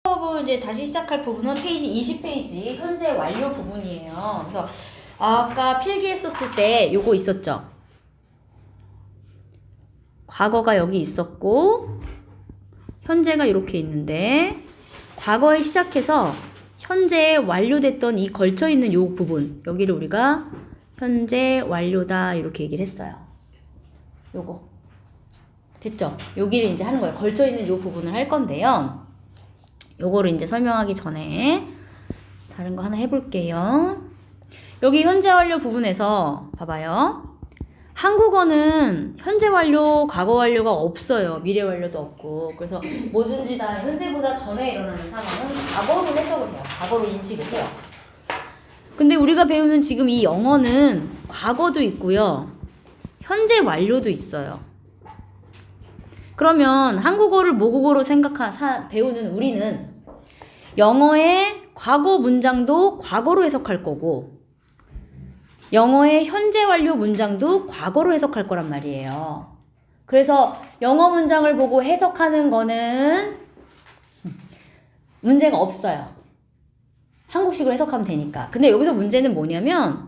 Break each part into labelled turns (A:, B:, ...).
A: 수업을 이제 다시 시작할 부분은 페이지 20페이지 현재 완료 부분이에요. 그래서 아까 필기했었을 때 요거 있었죠. 과거가 여기 있었고 현재가 이렇게 있는데 과거에 시작해서 현재에 완료됐던 이 걸쳐있는 요 부분 여기를 우리가 현재 완료다 이렇게 얘기를 했어요. 요거 됐죠? 여기를 이제 하는 거예요. 걸쳐있는 요 부분을 할 건데요. 요거를 이제 설명하기 전에 다른 거 하나 해볼게요. 여기 현재 완료 부분에서 봐봐요. 한국어는 현재 완료, 과거 완료가 없어요. 미래 완료도 없고. 그래서 뭐든지 다 현재보다 전에 일어나는 상황은 과거로 해석을 해요. 과거로 인식을 해요. 근데 우리가 배우는 지금 이 영어는 과거도 있고요. 현재 완료도 있어요. 그러면 한국어를 모국어로 배우는 우리는 영어의 과거 문장도 과거로 해석할 거고 영어의 현재 완료 문장도 과거로 해석할 거란 말이에요. 그래서 영어 문장을 보고 해석하는 거는 문제가 없어요. 한국식으로 해석하면 되니까. 근데 여기서 문제는 뭐냐면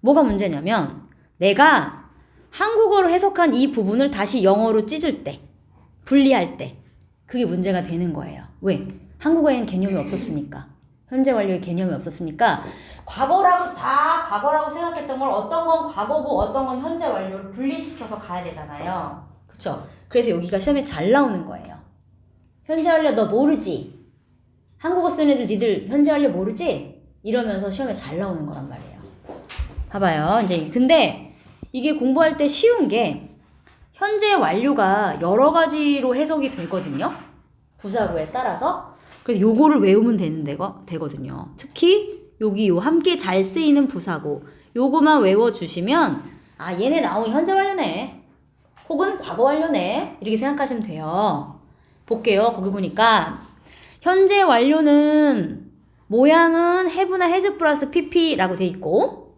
A: 뭐가 문제냐면 내가 한국어로 해석한 이 부분을 다시 영어로 찢을 때 분리할 때 그게 문제가 되는 거예요. 왜? 한국어에는 개념이 없었으니까. 현재 완료의 개념이 없었으니까 과거라고 다 과거라고 생각했던 걸 어떤 건 과거고 어떤 건 현재 완료를 분리시켜서 가야 되잖아요. 그쵸? 그래서 여기가 시험에 잘 나오는 거예요. 현재 완료 너 모르지? 한국어 쓰는 애들 니들 현재 완료 모르지? 이러면서 시험에 잘 나오는 거란 말이에요. 봐봐요. 이제 근데 이게 공부할 때 쉬운 게 현재 완료가 여러 가지로 해석이 되거든요. 부사구에 따라서. 그래서 요거를 외우면 되거든요. 특히 여기 요 함께 잘 쓰이는 부사구 요거만 외워주시면 아 얘네 나온 현재 완료네 혹은 과거 완료네 이렇게 생각하시면 돼요. 볼게요. 거기 보니까 현재 완료는 모양은 have나 has 플러스 pp라고 돼 있고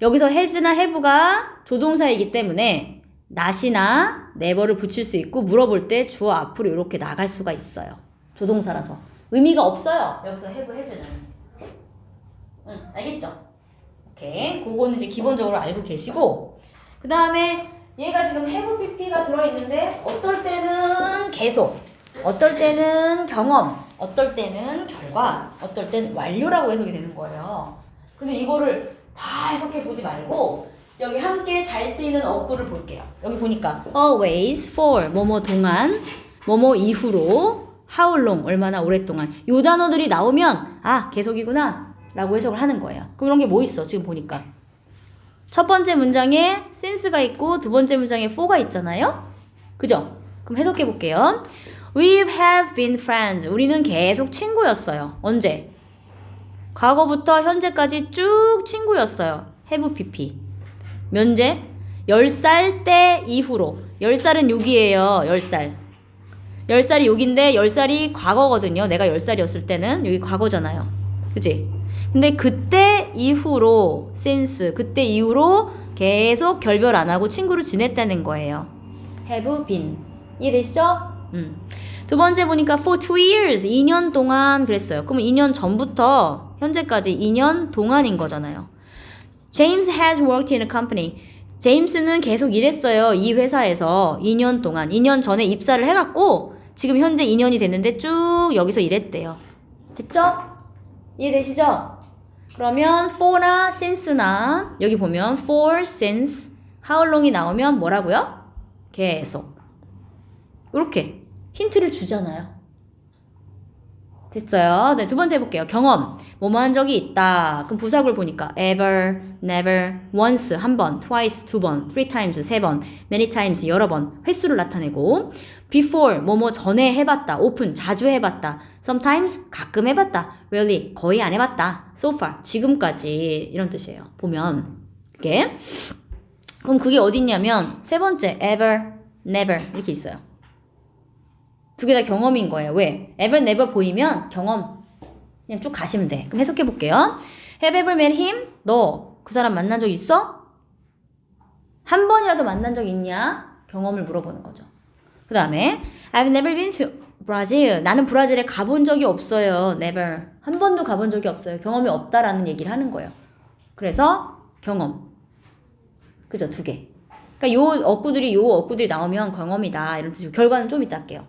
A: 여기서 has나 have가 조동사이기 때문에 not이나 never를 붙일 수 있고 물어볼 때 주어 앞으로 이렇게 나갈 수가 있어요. 조동사라서 의미가 없어요. 여기서 have, has는. 알겠죠? 오케이. 그거는 이제 기본적으로 알고 계시고 그 다음에 얘가 지금 have pp가 들어있는데 어떨 때는 계속 어떨 때는 경험 어떨 때는 결과 어떨 땐 완료라고 해석이 되는 거예요. 근데 이거를 다 해석해 보지 말고 여기 함께 잘 쓰이는 어구를 볼게요. 여기 보니까 always, for, 뭐뭐 동안, 뭐뭐 이후로, how long, 얼마나 오랫동안 요 단어들이 나오면 아 계속이구나 라고 해석을 하는 거예요. 그럼 이런 게 뭐 있어? 지금 보니까 첫 번째 문장에 since가 있고 두 번째 문장에 for가 있잖아요. 그죠? 그럼 해석해 볼게요. We have been friends. 우리는 계속 친구였어요. 언제? 과거부터 현재까지 쭉 친구였어요. have pp. 면제? 10살 때 이후로. 10살은 여기예요. 10살. 10살이 여긴데 10살이 과거거든요. 내가 10살이었을 때는 여기 과거잖아요. 그치? 근데 그때 이후로 since 그때 이후로 계속 결별 안 하고 친구로 지냈다는 거예요. have been. 이해되시죠? 두 번째 보니까 for 2 years 2년 동안 그랬어요. 그럼 2년 전부터 현재까지 2년 동안인 거잖아요. James has worked in a company. 제임스는 계속 일했어요. 이 회사에서 2년 동안. 2년 전에 입사를 해갖고 지금 현재 2년이 됐는데 쭉 여기서 일했대요. 됐죠? 이해되시죠? 그러면 for나 since나 여기 보면 for, since, how long이 나오면 뭐라고요? 계속. 이렇게 힌트를 주잖아요. 됐어요. 네, 두 번째 해볼게요. 경험. 뭐뭐 한 적이 있다. 그럼 부사구를 보니까 ever, never, once, 한 번, twice, 두 번, three times, 세 번, many times, 여러 번, 횟수를 나타내고 before, 뭐뭐 전에 해봤다. often, 자주 해봤다. sometimes, 가끔 해봤다. rarely, 거의 안 해봤다. so far, 지금까지 이런 뜻이에요. 보면 그게 그럼 그게 어디 있냐면 세 번째 ever, never 이렇게 있어요. 두 개 다 경험인 거예요. 왜? ever, never 보이면 경험. 그냥 쭉 가시면 돼. 그럼 해석해 볼게요. Have ever met him? 너 그 사람 만난 적 있어? 한 번이라도 만난 적 있냐? 경험을 물어보는 거죠. 그 다음에 I've never been to Brazil. 나는 브라질에 가본 적이 없어요. never. 한 번도 가본 적이 없어요. 경험이 없다라는 얘기를 하는 거예요. 그래서 경험. 그죠? 두 개. 그러니까 요 어구들이 나오면 경험이다. 이런 뜻이고 결과는 좀 이따 할게요.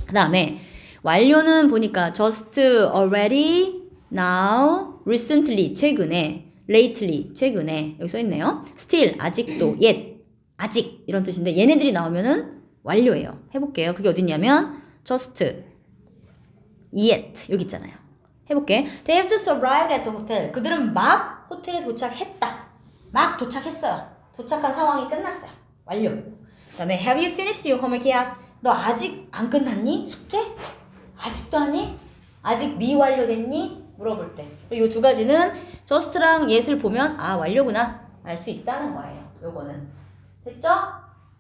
A: 그 다음에 완료는 보니까 just, already, now, recently, 최근에, lately, 최근에 여기 써있네요. still, 아직도, yet, 아직 이런 뜻인데 얘네들이 나오면은 완료예요. 해볼게요. 그게 어딨냐면 just, yet 여기 있잖아요. 해볼게. They have just arrived at the hotel. 그들은 막 호텔에 도착했다. 막 도착했어요. 도착한 상황이 끝났어요. 완료. 그 다음에 Have you finished your homework yet? 너 아직 안 끝났니? 숙제? 아직도 하니? 아직 미완료됐니? 물어볼 때. 그리고 이 두 가지는 just랑 yes를 보면 아 완료구나 알 수 있다는 거예요. 요거는 됐죠?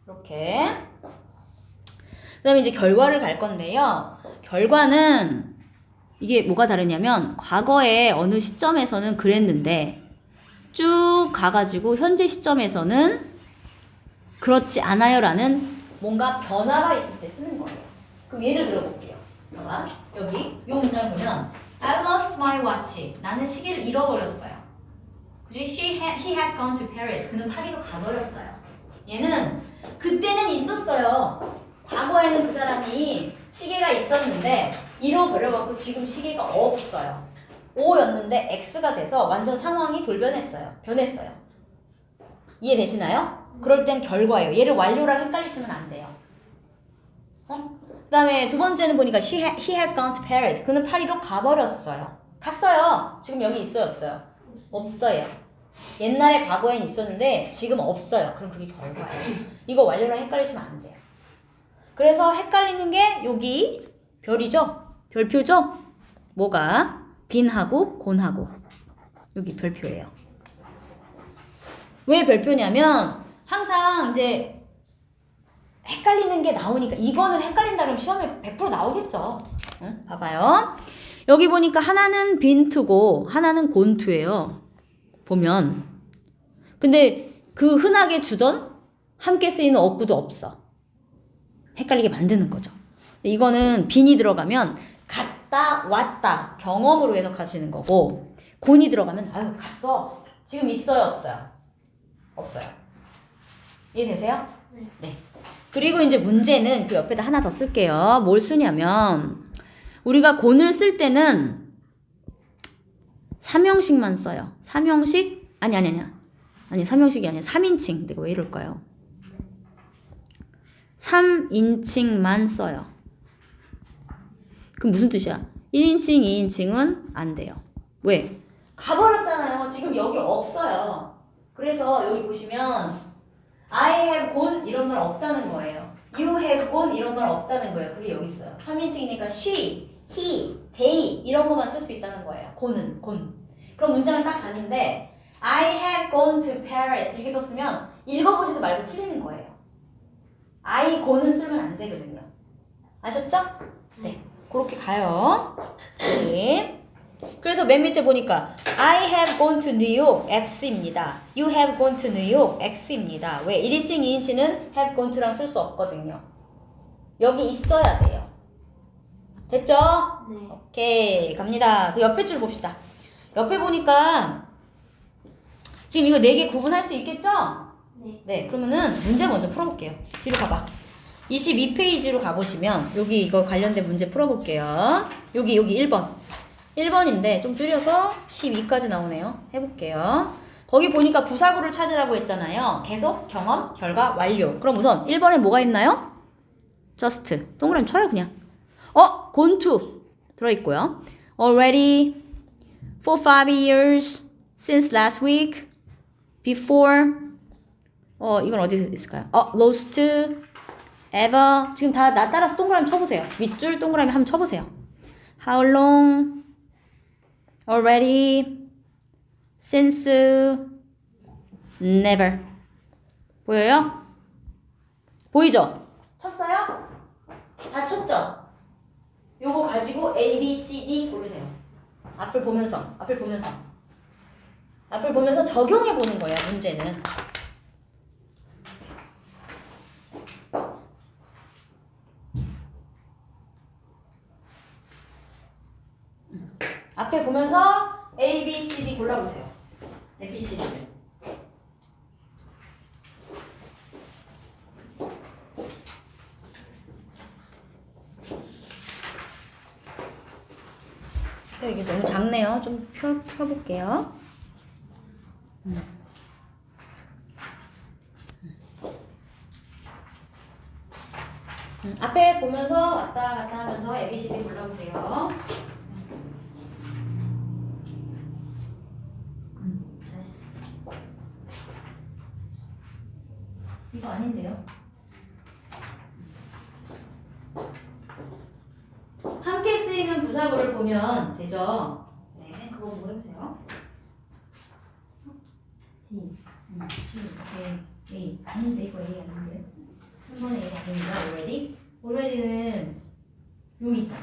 A: 이렇게. 그 다음에 이제 결과를 갈 건데요. 결과는 이게 뭐가 다르냐면 과거에 어느 시점에서는 그랬는데 쭉 가가지고 현재 시점에서는 그렇지 않아요 라는 뭔가 변화가 있을 때 쓰는 거예요. 그럼 예를 들어볼게요. 봐봐. 여기 이 문장을 보면 I lost my watch. 나는 시계를 잃어버렸어요. 그지? he has gone to Paris. 그는 파리로 가버렸어요. 얘는 그때는 있었어요. 과거에는 그 사람이 시계가 있었는데 잃어버려갖고 지금 시계가 없어요. O였는데 X가 돼서 완전 상황이 돌변했어요. 변했어요. 이해되시나요? 그럴 땐 결과예요. 얘를 완료랑 헷갈리시면 안 돼요. 그 다음에 두 번째는 보니까 he has gone to Paris. 그는 파리로 가버렸어요. 갔어요. 지금 여기 있어요? 없어요? 없어요. 옛날에 과거엔 있었는데 지금 없어요. 그럼 그게 결과예요. 이거 완료랑 헷갈리시면 안 돼요. 그래서 헷갈리는 게 여기 별이죠? 별표죠? 뭐가? 빈하고 곤하고 여기 별표예요. 왜 별표냐면 항상 이제 헷갈리는 게 나오니까 이거는 헷갈린다 그러면 시험에 100% 나오겠죠. 응? 봐봐요. 여기 보니까 하나는 빈투고 하나는 곤투예요. 보면 근데 그 흔하게 주던 함께 쓰이는 어구도 없어. 헷갈리게 만드는 거죠. 이거는 빈이 들어가면 갔다 왔다 경험으로 해석하시는 거고 곤이 들어가면 아유 갔어 지금 있어요 없어요? 없어요. 이해되세요? 네. 그리고 이제 문제는 그 옆에다 하나 더 쓸게요. 뭘 쓰냐면 우리가 곤을 쓸 때는 삼형식만 써요. 삼형식? 아니 삼형식이 아니라 3인칭. 내가 왜 이럴까요? 3인칭만 써요. 그럼 무슨 뜻이야? 1인칭, 2인칭은 안 돼요. 왜? 가버렸잖아요. 지금 여기 없어요. 그래서 여기 보시면 I have gone 이런 말 없다는 거예요. You have gone 이런 말 없다는 거예요. 그게 여기 있어요. 3인칭이니까 she, he, they 이런 것만 쓸 수 있다는 거예요. go는, gone. 그럼 문장을 딱 봤는데 I have gone to Paris 이렇게 썼으면 읽어보지도 말고 틀리는 거예요. I go는 쓰면 안 되거든요. 아셨죠? 네. 그렇게 가요. 네. 그래서 맨 밑에 보니까 I have gone to New York X입니다. You have gone to New York X입니다. 왜? 1인칭, 2인칭은 have gone to랑 쓸 수 없거든요. 여기 있어야 돼요. 됐죠?
B: 네.
A: 오케이. 갑니다. 그 옆에 줄 봅시다. 옆에 보니까 지금 이거 4개 구분할 수 있겠죠?
B: 네.
A: 네. 그러면은 문제 먼저 풀어볼게요. 뒤로 가봐. 22페이지로 가보시면 여기 이거 관련된 문제 풀어볼게요. 여기 1번. 1번인데 좀 줄여서 12까지 나오네요. 해볼게요. 거기 보니까 부사구를 찾으라고 했잖아요. 계속, 경험, 결과, 완료. 그럼 우선 1번에 뭐가 있나요? just. 동그라미 쳐요 그냥. gone to 들어있고요. already, for 5 years, since last week, before, 이건 어디 있을까요? lost, ever. 지금 다 나 따라서 동그라미 쳐보세요. 윗줄 동그라미 한번 쳐보세요. How long, already, since, never. 보여요? 보이죠? 쳤어요? 다 쳤죠? 요거 가지고 A, B, C, D 고르세요. 앞을 보면서 적용해 보는 거예요, 문제는. 앞에 보면서 A, B, C, D 골라보세요. A, B, C, D를. 이게 너무 작네요. 좀 펴볼게요. 앞에 보면서 왔다 갔다 하면서 ABCD 골라보세요. 잘했어. 이거 아닌데요? 함께 쓰이는 부사구를 보면 되죠? 네, 그거 한번 해보세요. D, C, A. 아닌데, 이거 A 아닌데요? 3번에 A 아닙니다. already. already는 용이죠.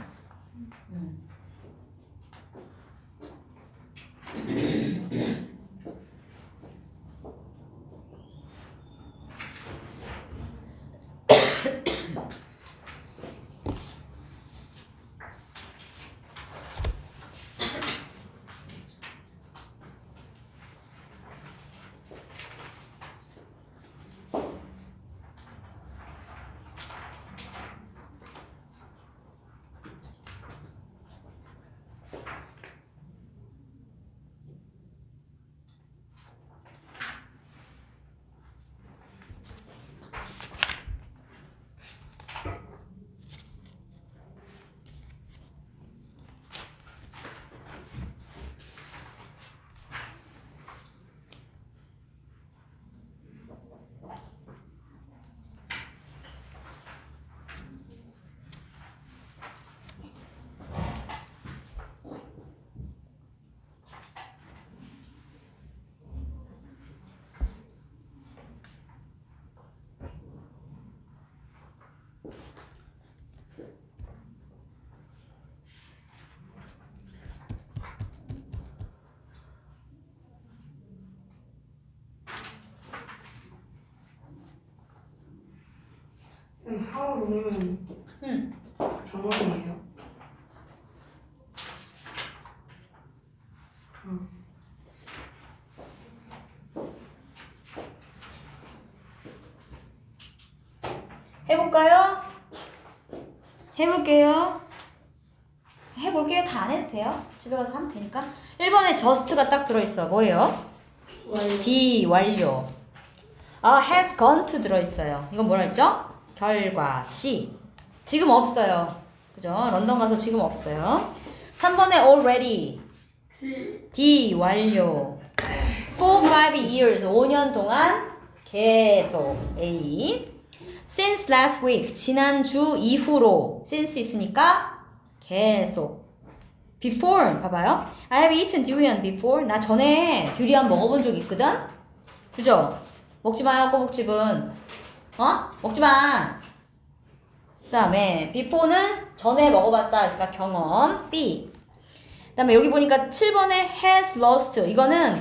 B: 쌤, how 롱이면 병원이에요?
A: 해볼까요? 해볼게요. 해볼게요. 다 안 해도 돼요. 집에 가서 하면 되니까. 1번에 just가 딱 들어있어. 뭐예요? D 완료. has gone to 들어있어요. 이건 뭐라 했죠? 결과 C. 지금 없어요. 그죠? 런던 가서 지금 없어요. 3번에 already. D 완료. 4, 5 years 5년 동안 계속 A. Since last week 지난주 이후로 since 있으니까 계속. Before 봐봐요. I have eaten durian before. 나 전에 듀리안 먹어본 적 있거든. 그죠? 먹지 마요 꼬북집은. 먹지 마. 그 다음에 before는 전에 먹어봤다. 그러니까 경험. B. 그 다음에 여기 보니까 7번에 has lost. 이거는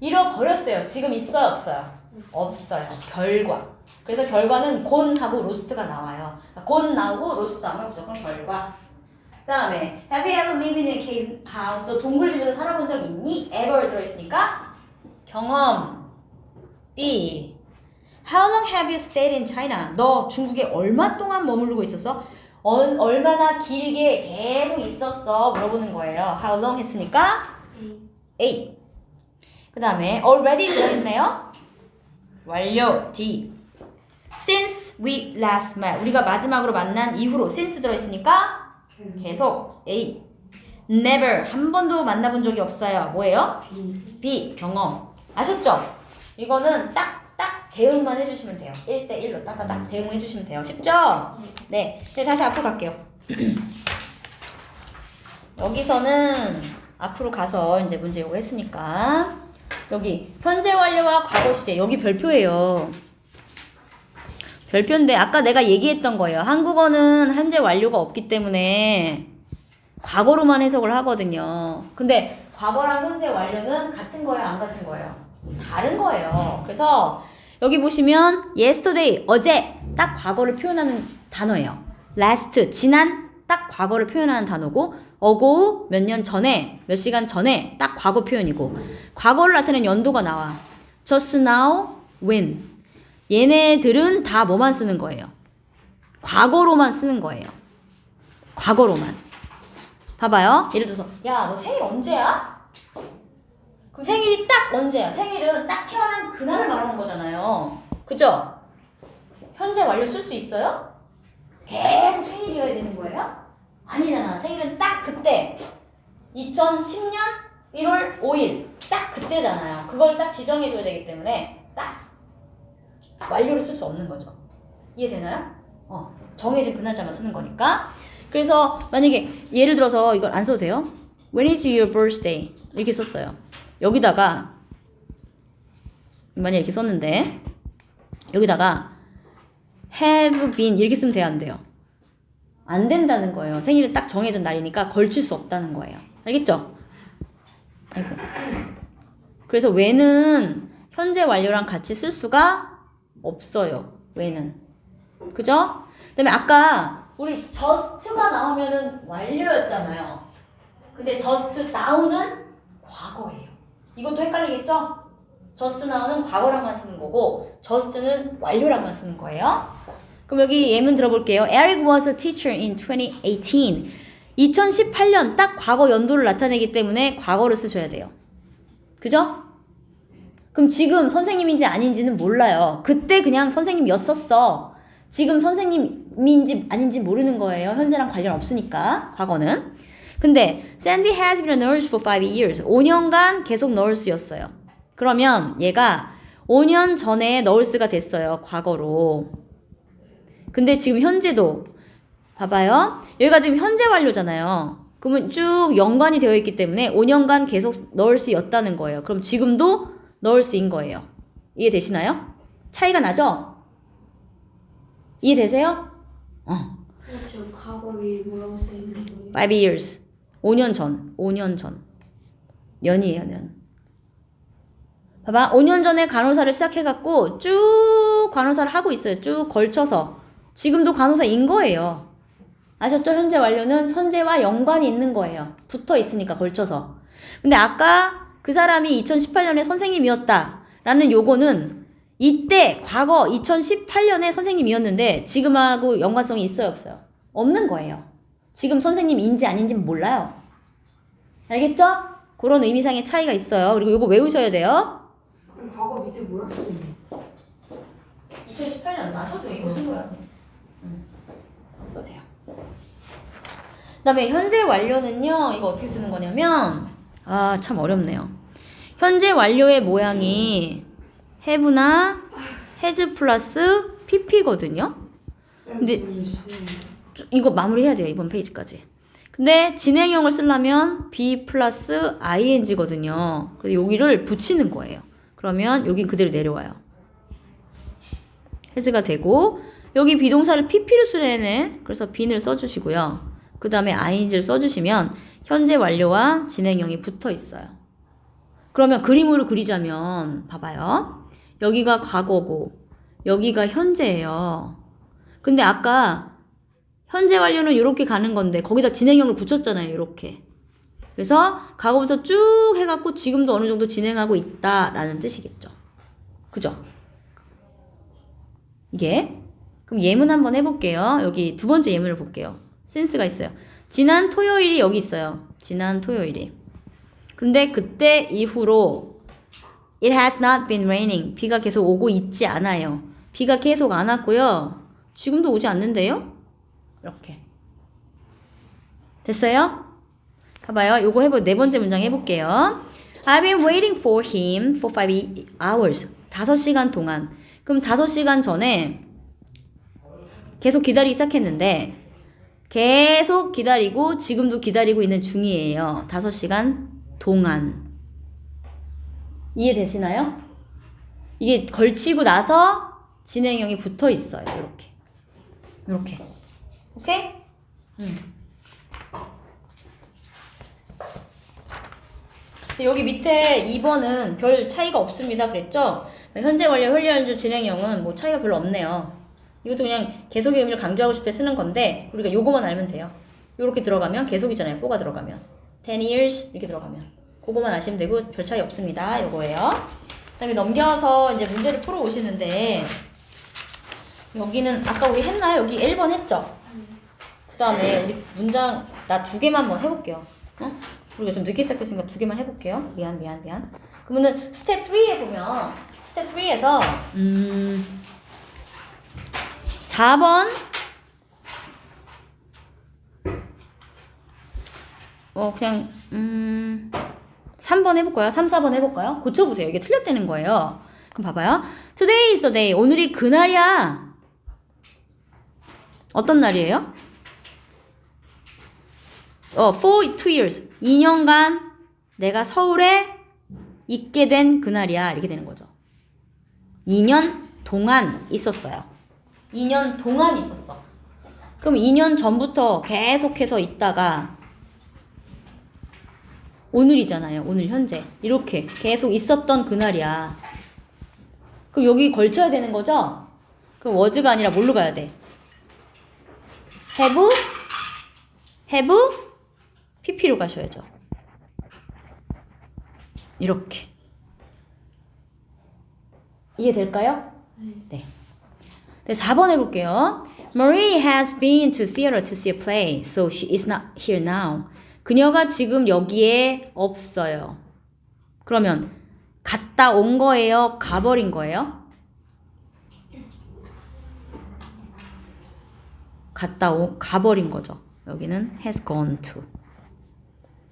A: 잃어버렸어요. 지금 있어요 없어요? 없어요. 결과. 그래서 결과는 곤하고 로스트가 나와요. 곤 나오고 로스트 나오면 무조건 결과. 그 다음에 Have you ever lived in a cave house? 너 동굴집에서 살아본 적 있니? ever 들어있으니까 경험. B. How long have you stayed in China? 너 중국에 얼마 동안 머무르고 있었어? 얼마나 길게 계속 있었어? 물어보는 거예요. How long 했으니까 A. 그 다음에 already 들어있네요. 완료. D. Since we last met. 우리가 마지막으로 만난 이후로 since 들어있으니까 계속 A. Never. 한 번도 만나본 적이 없어요. 뭐예요? B. 경험. 아셨죠? 이거는 딱 대응만 해주시면 돼요. 1대1로 딱딱딱 대응해 주시면 돼요. 쉽죠? 네. 이제 다시 앞으로 갈게요. 여기서는 앞으로 가서 이제 문제 요거 했으니까 여기 현재 완료와 과거 시제 여기 별표예요. 별표인데 아까 내가 얘기했던 거예요. 한국어는 현재 완료가 없기 때문에 과거로만 해석을 하거든요. 근데 과거랑 현재 완료는 같은 거예요? 안 같은 거예요? 다른 거예요. 그래서 여기 보시면 yesterday, 어제 딱 과거를 표현하는 단어예요. last, 지난 딱 과거를 표현하는 단어고 ago 몇 년 전에 몇 시간 전에 딱 과거 표현이고 과거를 나타내는 연도가 나와. just now, when. 얘네들은 다 뭐만 쓰는 거예요? 과거로만 쓰는 거예요. 과거로만. 봐봐요. 예를 들어서 야, 너 생일 언제야? 그럼 생일이 딱 언제야? 생일은 딱 태어난 그날을 말하는 거잖아요. 그죠? 현재 완료 쓸 수 있어요? 계속 생일이어야 되는 거예요? 아니잖아. 생일은 딱 그때 2010년 1월 5일 딱 그때잖아요. 그걸 딱 지정해줘야 되기 때문에 딱 완료를 쓸 수 없는 거죠. 이해되나요? 정해진 그 날짜만 쓰는 거니까. 그래서 만약에 예를 들어서 이걸 안 써도 돼요. When is your birthday? 이렇게 썼어요. 여기다가 만약에 이렇게 썼는데 여기다가 have been 이렇게 쓰면 돼요, 안 돼요? 안 된다는 거예요. 생일은 딱 정해진 날이니까 걸칠 수 없다는 거예요. 알겠죠? 아이고. 그래서 when은 현재 완료랑 같이 쓸 수가 없어요. when은. 그죠? 그 다음에 아까 우리 just가 나오면은 완료였잖아요. 근데 just now는 과거예요. 이것도 헷갈리겠죠? just now는 과거랑만 쓰는 거고 just는 완료랑만 쓰는 거예요. 그럼 여기 예문 들어볼게요. Eric was a teacher in 2018. 2018년 딱 과거 연도를 나타내기 때문에 과거를 쓰셔야 돼요. 그죠? 그럼 지금 선생님인지 아닌지는 몰라요. 그때 그냥 선생님이었었어. 지금 선생님인지 아닌지 모르는 거예요. 현재랑 관련 없으니까 과거는. 근데 Sandy has been a nurse for 5 years. 5년간 계속 nurse였어요. 그러면 얘가 5년 전에 nurse가 됐어요. 과거로. 근데 지금 현재도 봐봐요. 여기가 지금 현재 완료잖아요. 그러면 쭉 연관이 되어 있기 때문에 5년간 계속 nurse였다는 거예요. 그럼 지금도 nurse인 거예요. 이해되시나요? 차이가 나죠? 이해되세요?
B: 저 과거에 뭐라고 써있는 거예요?
A: 5 years. 5년 전. 5년 전. 년이에요, 년. 봐봐. 5년 전에 간호사를 시작해갖고 쭉 간호사를 하고 있어요. 쭉 걸쳐서. 지금도 간호사인 거예요. 아셨죠? 현재 완료는 현재와 연관이 있는 거예요. 붙어 있으니까 걸쳐서. 근데 아까 그 사람이 2018년에 선생님이었다라는 요거는 이때 과거 2018년에 선생님이었는데 지금하고 연관성이 있어요, 없어요? 없는 거예요. 지금 선생님인지 아닌지 몰라요. 알겠죠? 그런 의미상의 차이가 있어요. 그리고 요거 외우셔야 돼요.
B: 과거 밑에 뭐라 써있는
A: 2018년 나서도 이거 쓴 거야. 써도 돼요. 그 다음에 현재 완료는요. 이거 어떻게 쓰는 거냐면 참 어렵네요. 현재 완료의 모양이 have나 has 플러스 pp거든요. 근데 이거 마무리해야 돼요. 이번 페이지까지. 근데 진행형을 쓰려면 be 플러스 ing거든요. 그래서 여기를 붙이는 거예요. 그러면 여긴 그대로 내려와요. has가 되고 여기 비동사를 pp로 쓰려네. 그래서 be를 써주시고요. 그 다음에 ing를 써주시면 현재 완료와 진행형이 붙어 있어요. 그러면 그림으로 그리자면 봐봐요. 여기가 과거고 여기가 현재예요. 근데 아까 현재 완료는 이렇게 가는 건데 거기다 진행형을 붙였잖아요. 이렇게. 그래서 과거부터 쭉 해갖고 지금도 어느 정도 진행하고 있다라는 뜻이겠죠. 그죠? 이게. 그럼 예문 한번 해볼게요. 여기 두 번째 예문을 볼게요. 센스가 있어요. 지난 토요일이 여기 있어요. 지난 토요일이. 근데 그때 이후로 It has not been raining. 비가 계속 오고 있지 않아요. 비가 계속 안 왔고요. 지금도 오지 않는데요? 이렇게. 됐어요? 봐봐요. 요거 네 번째 문장 해볼게요. I've been waiting for him for 5 hours. 5시간 동안. 그럼 5시간 전에 계속 기다리기 시작했는데 계속 기다리고 지금도 기다리고 있는 중이에요. 5시간 동안. 이해되시나요? 이게 걸치고 나서 진행형이 붙어 있어요. 이렇게. 이렇게. 오케이? 여기 밑에 2번은 별 차이가 없습니다. 그랬죠? 현재 완료, 현재 진행형은 뭐 차이가 별로 없네요. 이것도 그냥 계속의 의미를 강조하고 싶을 때 쓰는 건데 우리가 요거만 알면 돼요. 요렇게 들어가면 계속이잖아요. 4가 들어가면 10 years 이렇게 들어가면 그거만 아시면 되고 별 차이 없습니다. 요거예요. 그 다음에 넘겨서 이제 문제를 풀어 오시는데 여기는 아까 우리 했나요? 여기 1번 했죠? 그 다음에 우리 문장 나 2개만 한번 해볼게요. 어? 우리가 좀 늦게 시작했으니까 2개만 해볼게요. 미안. 그러면은 스텝 3에 보면 스텝 3에서 4번 그냥 3번 해볼까요? 3, 4번 해볼까요? 고쳐보세요. 이게 틀렸다는 거예요. 그럼 봐봐요. Today is the day. 오늘이 그날이야. 어떤 날이에요? For 2 years. 2년간 내가 서울에 있게 된 그날이야. 이렇게 되는 거죠. 2년 동안 있었어요. 2년 동안 있었어. 그럼 2년 전부터 계속해서 있다가 오늘이잖아요. 오늘 현재. 이렇게 계속 있었던 그날이야. 그럼 여기 걸쳐야 되는 거죠? 그럼 was가 아니라 뭘로 가야 돼? have, pp로 가셔야죠. 이렇게. 이해될까요? 네. 4번 해볼게요. Marie has been to theater to see a play, so she is not here now. 그녀가 지금 여기에 없어요. 그러면 갔다 온 거예요? 가버린 거예요? 가버린 거죠. 여기는 has gone to.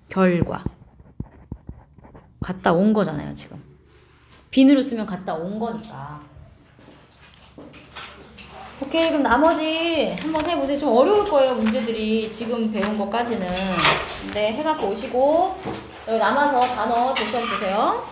A: 결과. 갔다 온 거잖아요, 지금. 빈으로 쓰면 갔다 온 거니까. 오케이, 그럼 나머지 한번 해보세요. 좀 어려울 거예요, 문제들이. 지금 배운 것까지는. 근데 해갖고 오시고, 여기 남아서 단어 제시해 주세요.